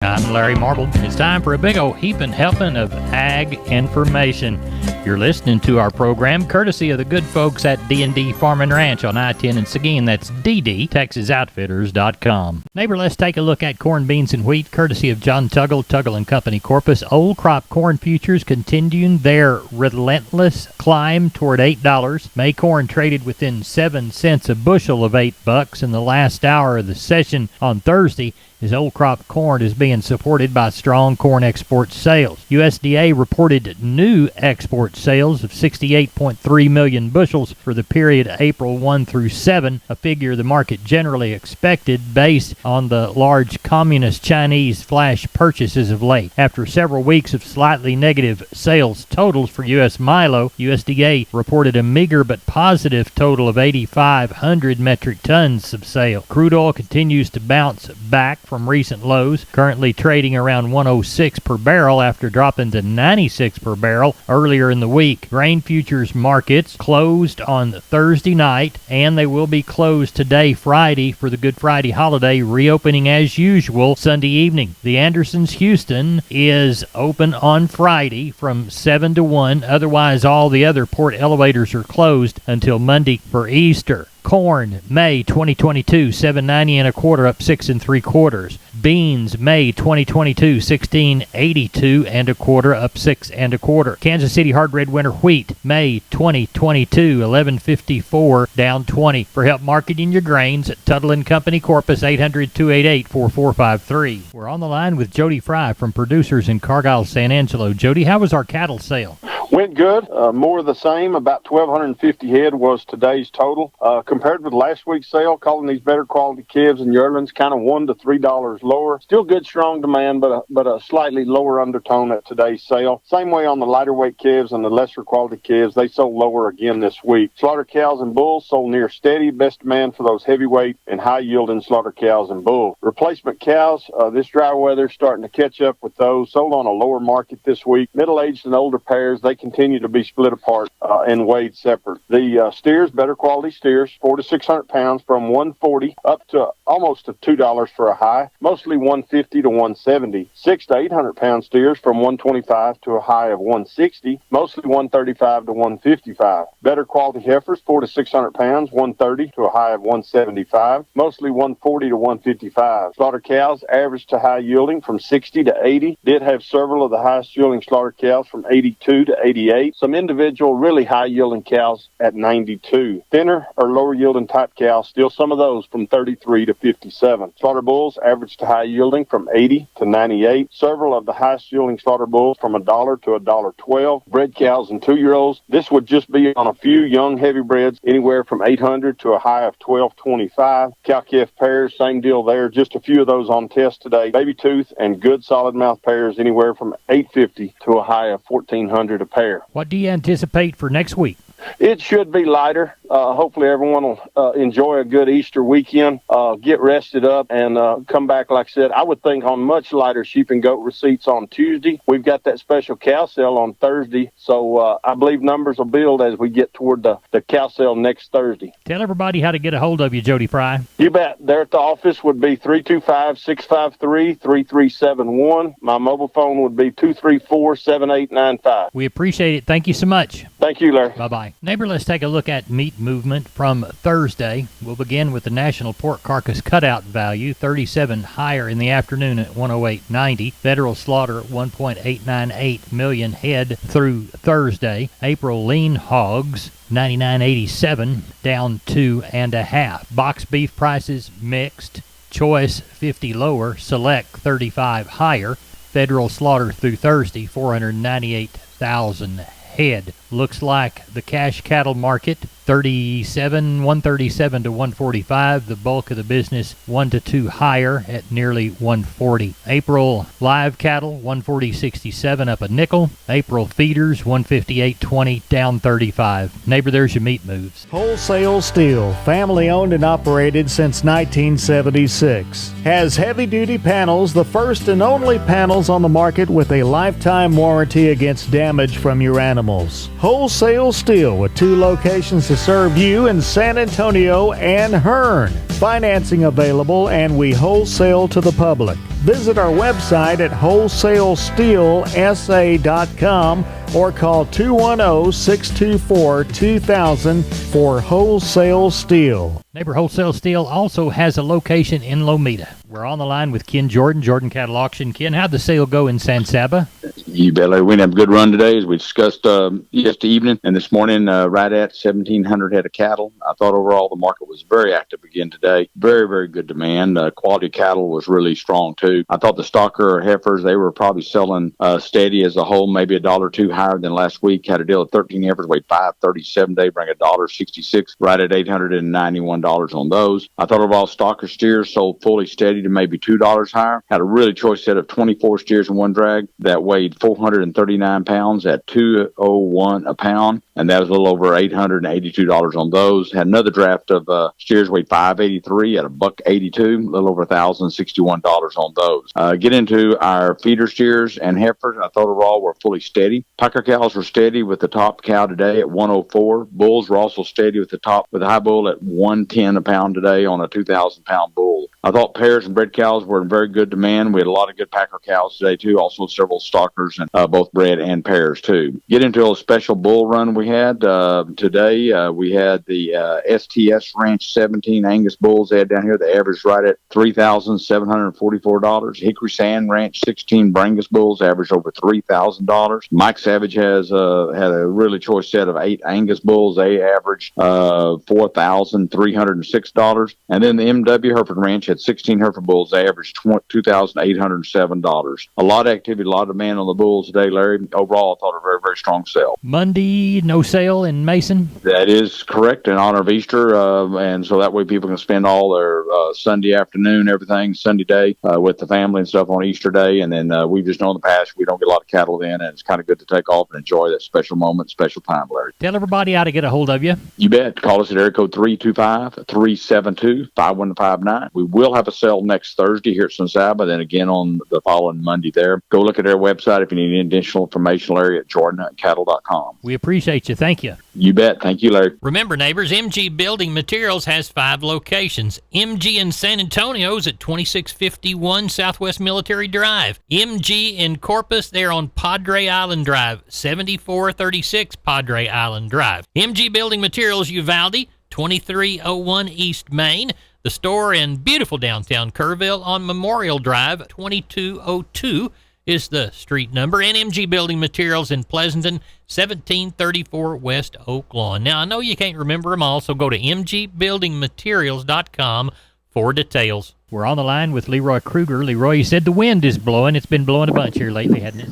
I'm Larry Marble. It's time for a big old heaping helping of ag information. You're listening to our program courtesy of the good folks at D&D Farm and Ranch on I-10 in Seguin. That's ddtexasoutfitters.com. Neighbor, let's take a look at corn, beans, and wheat courtesy of John Tuggle & Company, Corpus. Old crop corn futures continuing their relentless climb toward $8. May corn traded within 7 cents a bushel of $8 in the last hour of the session on Thursday. As old crop corn is being supported by strong corn export sales. USDA reported new export sales of 68.3 million bushels for the period April 1 through 7, a figure the market generally expected based on the large communist Chinese flash purchases of late. After several weeks of slightly negative sales totals for U.S. Milo, USDA reported a meager but positive total of 8,500 metric tons of sale. Crude oil continues to bounce back from recent lows, currently trading around 106 per barrel after dropping to 96 per barrel earlier in the week. Grain futures markets closed on Thursday night, and they will be closed today, Friday, for the Good Friday holiday, reopening as usual Sunday evening. The Andersons Houston is open on Friday from 7 to 1. Otherwise, all the other port elevators are closed until Monday for Easter. Corn, May 2022, $7.90 and a quarter, up 6 3/4. Beans, May 2022, $16.82 and a quarter, up 6 1/4. Kansas City hard red winter wheat, May 2022, $11.54, down 20. For help marketing your grains, Tuttle & Company, Corpus, 800-288-4453. We're on the line with Jody Fry from Producers in Cargyle, San Angelo. Jody, how was our cattle sale? Went good. More of the same. About 1,250 head was today's total. Compared with last week's sale, calling these better quality calves and yearlings kind of $1 to $3 lower. Still good, strong demand, but a slightly lower undertone at today's sale. Same way on the lighter weight calves and the lesser quality calves. They sold lower again this week. Slaughter cows and bulls sold near steady. Best demand for those heavyweight and high yielding slaughter cows and bulls. Replacement cows, this dry weather starting to catch up with those. Sold on a lower market this week. Middle-aged and older pairs, they continue to be split apart and weighed separate. The steers, better quality steers, 400 to 600 pounds, from $140 up to almost to $2 for a high, mostly $150 to $170. 600 to 800 pound steers from $125 to a high of $160, mostly $135 to $155. Better quality heifers, 400 to 600 pounds, $130 to a high of $175, mostly $140 to $155. Slaughter cows, average to high yielding from 60 to 80. Did have several of the highest yielding slaughter cows from 82 to 88. Some individual really high yielding cows at 92. Thinner or lower yielding type cows, still some of those from 33 to 57. Slaughter bulls, average to high yielding from 80 to 98. Several of the highest yielding slaughter bulls from $1 to $1.12. Bred cows and 2-year-olds. This would just be on a few young heavy breds, anywhere from 800 to a high of $12.25. Cow calf pairs, same deal there. Just a few of those on test today. Baby tooth and good solid mouth pairs, anywhere from $8.50 to a high of $14.00 a pair. What do you anticipate for next week? It should be lighter. Hopefully everyone will enjoy a good Easter weekend, get rested up, and come back, like I said. I would think on much lighter sheep and goat receipts on Tuesday. We've got that special cow sale on Thursday, so I believe numbers will build as we get toward the cow sale next Thursday. Tell everybody how to get a hold of you, Jody Fry. You bet. There at the office would be 325-653-3371. My mobile phone would be 234-7895. We appreciate it. Thank you so much. Thank you, Larry. Bye-bye. Neighbor, let's take a look at meat movement from Thursday. We'll begin with the national pork carcass cutout value, 37 higher in the afternoon at 108.90. Federal slaughter 1.898 million head through Thursday. April lean hogs 99.87, down 2.5. Box beef prices mixed. Choice 50 lower, select 35 higher. Federal slaughter through Thursday 498,000 head. Looks like the cash cattle market 137 to 145. The bulk of the business 1 to 2 higher at nearly 140. April live cattle 140.67, up a nickel. April feeders 158.20, down 35. Neighbor, there's your meat moves. Wholesale Steel, family owned and operated since 1976. Has heavy duty panels, the first and only panels on the market with a lifetime warranty against damage from your animals. Wholesale Steel, with 2 locations to serve you in San Antonio and Hearn. Financing available, and we wholesale to the public. Visit our website at wholesalesteelsa.com or call 210-624-2000 for Wholesale Steel. Neighbor Wholesale Steel also has a location in Lomita. We're on the line with Ken Jordan, Jordan Cattle Auction. Ken, how'd the sale go in San Saba? You bet, Larry. We didn't have a good run today, as we discussed yesterday evening and this morning, right at 1,700 head of cattle. I thought overall the market was very active again today. Very, very good demand. Quality cattle was really strong, too. I thought the stocker heifers, they were probably selling steady as a whole, maybe $1 or $2 higher than last week. Had a deal of 13 heifers, weighed 537 today, bring $1.66, right at $891 on those. I thought overall stocker steers sold fully steady to maybe $2 higher. Had a really choice set of 24 steers in one drag that weighed 439 pounds at $201 a pound, and that was a little over $882 on those. Had another draft of steers weighed 583 at $182, a little over $1,061 on those. Get into our feeder steers and heifers. I thought overall were fully steady. Packer cows were steady with the top cow today at 104. Bulls were also steady with the high bull at 110 a pound today on a 2,000 pound bull. I thought pairs and bred cows were in very good demand. We had a lot of good Packer cows today, too. Also several stockers and both bred and pairs, too. Get into a special bull run we had today. We had the STS Ranch 17 Angus bulls they had down here. The average right at $3,744. Hickory Sand Ranch 16 Brangus bulls averaged over $3,000. Mike Savage had a really choice set of 8 Angus bulls. They averaged $4,306. And then the MW Hereford Ranch had 16 Hereford bulls. They averaged $2,807. A lot of activity, a lot of demand on the bulls today, Larry. Overall, I thought a very, very strong sale. Monday, no sale in Mason? That is correct, in honor of Easter. And so that way people can spend all their Sunday afternoon, everything, Sunday day with the family and stuff on Easter Day. And then we've just known in the past we don't get a lot of cattle then, and it's kind of good to take off and enjoy that special moment, special time, Larry. Tell everybody how to get a hold of you. You bet. Call us at area code 325-372-5159. We will have a sale next Thursday here at San Saba, then again on the following Monday there. Go look at their website if you need any additional information, Larry, at jordanhuntcattle.com. We appreciate you. Thank you. You bet. Thank you, Larry. Remember, neighbors, MG Building Materials has 5 locations. MG in San Antonio is at 2651 Southwest Military Drive. MG in Corpus, they're on Padre Island Drive, 7436 Padre Island Drive. MG Building Materials Uvalde, 2301 East Main. The store in beautiful downtown Kerrville on Memorial Drive, 2202 is the street number. And MG Building Materials in Pleasanton, 1734 West Oak Lawn. Now, I know you can't remember them all, so go to mgbuildingmaterials.com for details. We're on the line with Leroy Kruger. Leroy, you said the wind is blowing. It's been blowing a bunch here lately, hasn't it?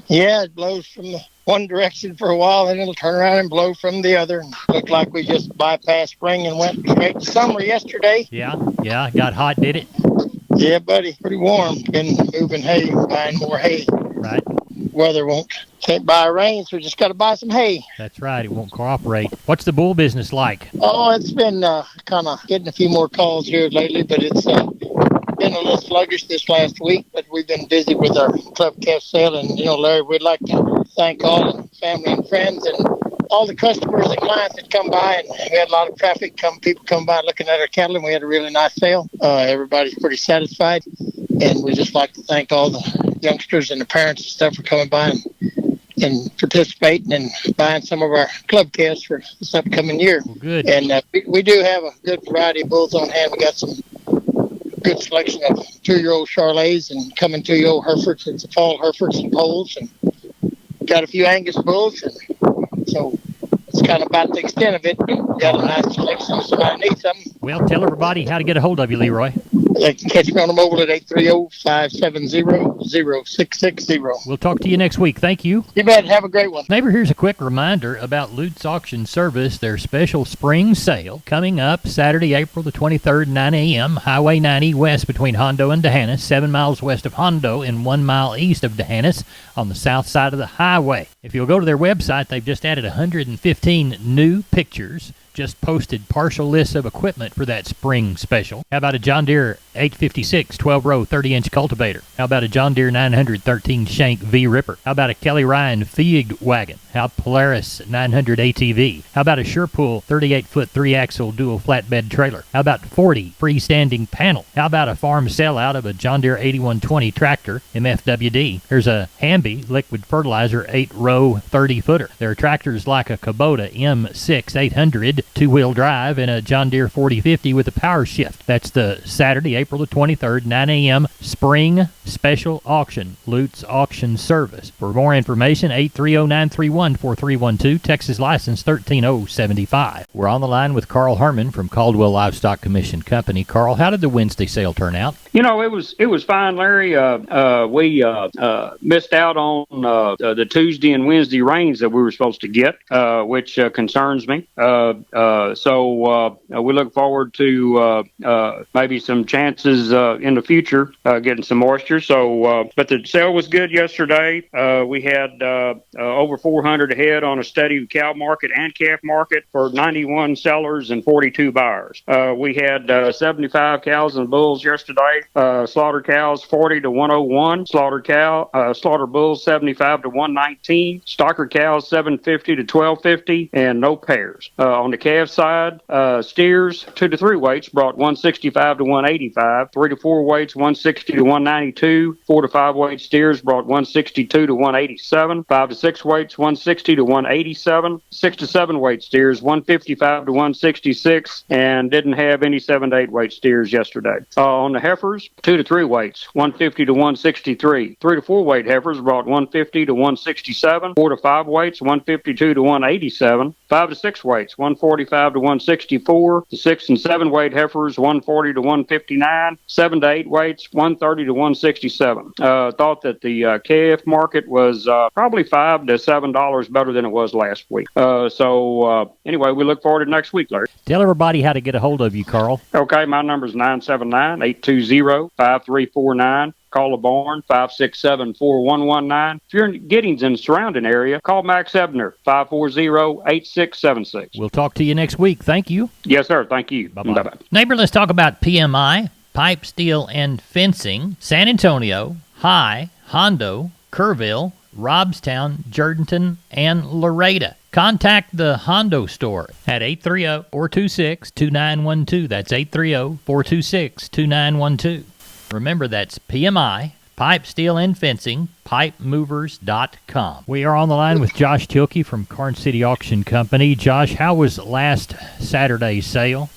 Yeah, it blows from the one direction for a while, and it'll turn around and blow from the other. Looked like we just bypassed spring and went straight to summer yesterday. Yeah, got hot, did it? Yeah, buddy, pretty warm. Been moving hay, buying more hay. Right. Weather can't buy rain, so we just got to buy some hay. That's right. It won't cooperate. What's the bull business like? Oh, it's been kind of getting a few more calls here lately, but it's been a little sluggish this last week, but we've been busy with our club calf sale. And, Larry, we'd like to thank all the family and friends and all the customers and clients that come by. And we had a lot of traffic, people come by looking at our cattle, and we had a really nice sale. Everybody's pretty satisfied. And we just like to thank all the youngsters and the parents and stuff for coming by and participating and buying some of our club calves for this upcoming year. Well, good. And we do have a good variety of bulls on hand. We got some good selection of 2-year-old Charolais and coming 2-year-old Herefords and some fall Herefords and poles, and got a few Angus bulls, and so it's kind of about the extent of it. Got a nice selection if somebody needs something. Well, tell everybody how to get a hold of you, Leroy. They can catch me on the mobile at 830-570-0660. We'll talk to you next week. Thank you. You bet. Have a great one. Neighbor, here's a quick reminder about Lutz Auction Service, their special spring sale coming up Saturday, April the 23rd, 9 a.m., Highway 90 west between Hondo and D'Hanis, 7 miles west of Hondo and 1 mile east of D'Hanis on the south side of the highway. If you'll go to their website, they've just added 115 new pictures just posted partial lists of equipment for that spring special. How about a John Deere 856 12-row 30-inch cultivator? How about a John Deere 913 shank V Ripper? How about a Kelly Ryan Feed wagon? How Polaris 900 ATV? How about a Surepool 38-foot 3-axle dual flatbed trailer? How about 40 freestanding panel? How about a farm sellout of a John Deere 8120 tractor MFWD? There's a Hamby liquid fertilizer 8-row 30-footer. There are tractors like a Kubota M6 800 two-wheel drive and a John Deere 4050 with a power shift. That's the Saturday, April the 23rd, 9 a.m. spring special auction, Lutz Auction Service. For more information, 830-931-4312, Texas license 13075. We're on the line with Carl Herman from Caldwell Livestock Commission Company. Carl, how did the Wednesday sale turn out? You know, it was fine, Larry. We missed out on the Tuesday and Wednesday rains that we were supposed to get, which concerns me. So we look forward to maybe some chances in the future getting some moisture. So, but the sale was good yesterday. We had over 400 head on a steady cow market and calf market for 91 sellers and 42 buyers. We had 75 cows and bulls yesterday. Slaughter cows 40 to 101. Slaughter bulls 75 to 119. Stocker cows 750 to 1250, and no pairs. On the calf side, steers 2 to 3 weights brought 165 to 185. 3 to 4 weights 160 to 192. 4 to 5 weight steers brought 162 to 187. 5 to 6 weights 160 to 187. 6 to 7 weight steers 155 to 166, and didn't have any 7 to 8 weight steers yesterday. On the heifers, 2 to 3 weights 150 to 163. 3 to 4 weight heifers brought 150 to 167. 4 to 5 weights 152 to 187. 5 to 6 weights 145 to 164. The 6 and 7 weight heifers 140 to 159. 7 to 8 weights 130 to 167. Thought that the calf market was probably $5 to $7 better than it was last week. So anyway, we look forward to next week, Larry. Tell everybody how to get a hold of you, Carl. Okay, my number is 979-820-5349. Call the barn, 567-4119. If you're in Giddings and surrounding area, call Max Ebner, 540-8676. We'll talk to you next week. Thank you. Yes, sir. Thank you. Bye-bye. Bye-bye. Neighbor, let's talk about PMI, pipe, steel, and fencing. San Antonio, High, Hondo, Kerrville, Robstown, Jourdanton, and Laredo. Contact the Hondo store at 830-426-2912. That's 830-426-2912. Remember, that's PMI, pipe, steel, and fencing, pipemovers.com. We are on the line with Josh Tilkey from Karn City Auction Company. Josh, how was last Saturday's sale?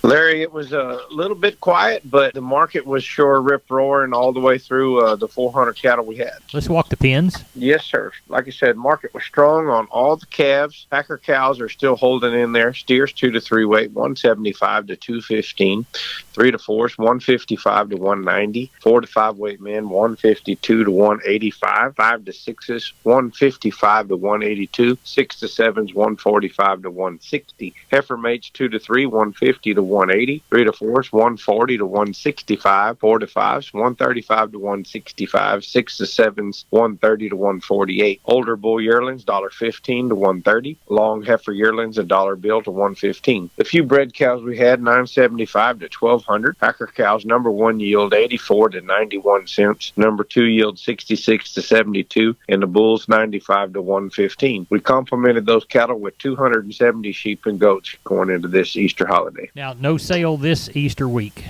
Larry, it was a little bit quiet, but the market was sure rip-roaring all the way through the 400 cattle we had. Let's walk the pins. Yes, sir. Like I said, market was strong on all the calves. Packer cows are still holding in there. Steers 2 to 3 weight, 175 to 215. 3 to 4s, 155 to 190. 4 to 5 weight men, 152 to 185. 5 to 6s, 155 to 182. 6 to 7s, 145 to 160. Heifer mates 2 to 3, 150 to 180. 3 to 4s, 140 to 165. 4 to 5s, 135 to 165. 6 to 7s, 130 to 148. Older bull yearlings, $1.15 to 130. Long heifer yearlings, $1 bill to 115. The few bred cows we had, $975 to 1200. Packer cows, number 1 yield 84 to 91 cents. Number 2 yield 66 to 72, and the bulls 95 to 115. We complemented those cattle with 270 sheep and goats going into this Easter holiday. Now, no sale this Easter week.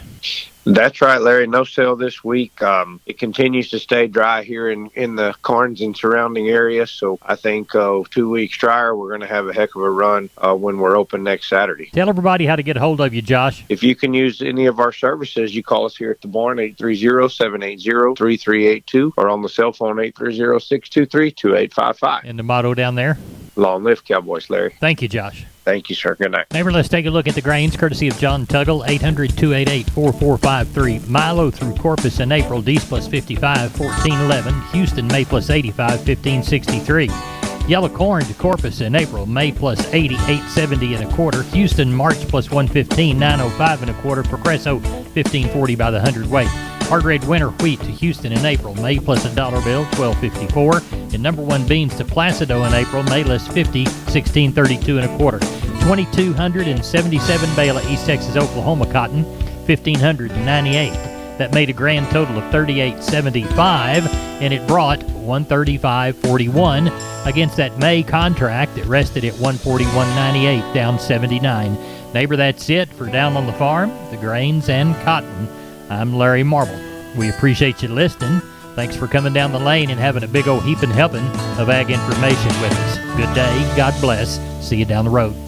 That's right, Larry. No sale this week. It continues to stay dry here in the Karns and surrounding areas. So I think 2 weeks drier, we're going to have a heck of a run when we're open next Saturday. Tell everybody how to get a hold of you, Josh. If you can use any of our services, you call us here at the barn, 830-780-3382, or on the cell phone, 830-623-2855. And the motto down there? Long live Cowboys, Larry. Thank you, Josh. Thank you, sir. Good night. Neighbor, let's take a look at the grains, courtesy of John Tuggle, 800-288-4453. Milo through Corpus in April, D's plus 55, 1411. Houston, May plus 85, 1563. Yellow corn to Corpus in April, May plus 80, 870 and a quarter. Houston, March plus 115, 905 and a quarter. Progresso, 1540 by the hundredweight. Hard red winter wheat to Houston in April, May plus $1 bill, 1254. And number 1 beans to Placido in April, May less 50, 1632 and a quarter. 2,277 bale of East Texas, Oklahoma cotton, 1,598. That made a grand total of 3,875, and it brought 135.41 against that May contract that rested at 141.98, down 79. Neighbor, that's it for Down on the Farm, the grains and cotton. I'm Larry Marble. We appreciate you listening. Thanks for coming down the lane and having a big old heaping helping of ag information with us. Good day. God bless. See you down the road.